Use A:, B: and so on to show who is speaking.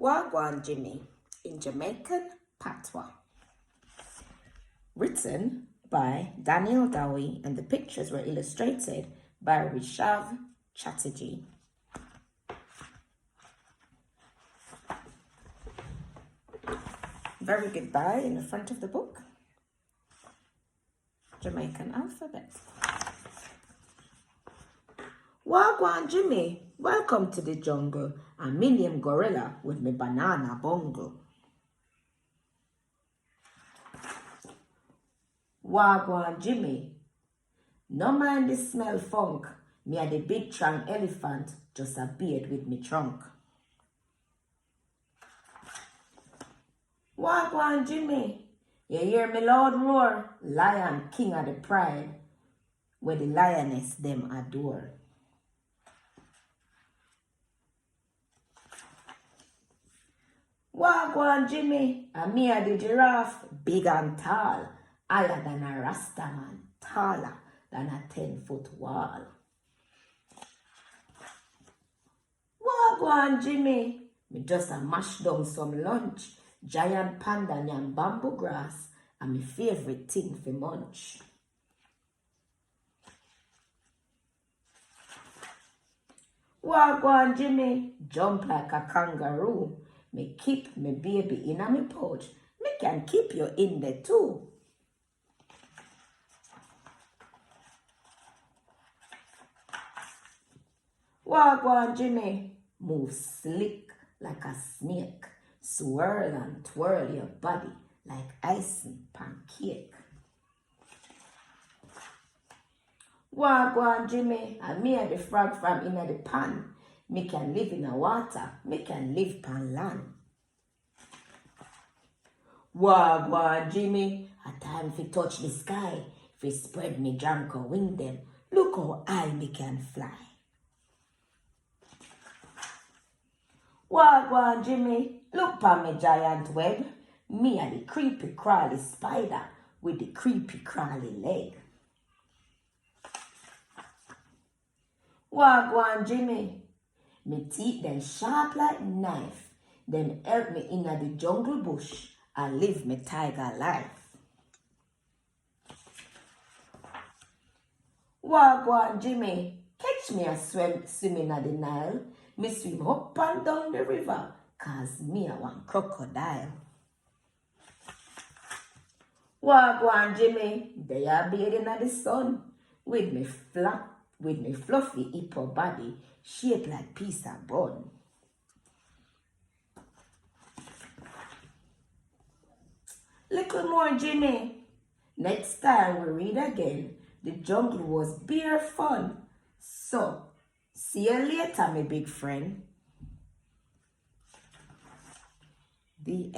A: Gwaan, Jimi in Jamaican Patois. Written by Danielle Dowie, and the pictures were illustrated by Rishav, Chatterjee. Very goodbye in the front of the book. Jamaican alphabet. Gwaan, Jimi, welcome to the jungle. A million gorilla with me banana bongo. Gwaan, Jimi, no mind the smell funk. Me a the big trunk elephant, just a beard with me trunk. Gwaan, Jimi, you hear me loud roar? Lion, king of the pride, where the lioness them adore. Gwaan, Jimi, and me a the giraffe, big and tall, higher than a Rastaman, taller than a 10-foot wall. Gwaan, Jimi, me just a mash down some lunch, giant panda and bamboo grass, and my favorite thing for munch. Gwaan, Jimi, jump like a kangaroo. Me keep me baby in a me pouch. Me can keep you in there too. Gwaan, Jimi, move slick like a snake. Swirl and twirl your body like icing pancake. Gwaan, Jimi, and me a the frog from inna the pan. Me can live in the water, me can live pan land. Gwaan, Jimi, a time fi touch the sky, fi spread me janko wing them. Look how high me can fly. Gwaan, Jimi, look pa me giant web. Me a the creepy crawly spider with the creepy crawly leg. Gwaan, Jimi, me teeth them sharp like knife. Them help me inna the jungle bush and live me tiger life. Gwaan, Jimi, catch me a swim inna the Nile. Me swim up and down the river, cause me a one crocodile. Gwaan, Jimi, they are bathing in the sun with me fluffy hippo body shaped like piece of bun. Little more, Jimi. Next time we read again, the jungle was bare fun. So, see you later, my big friend. The end.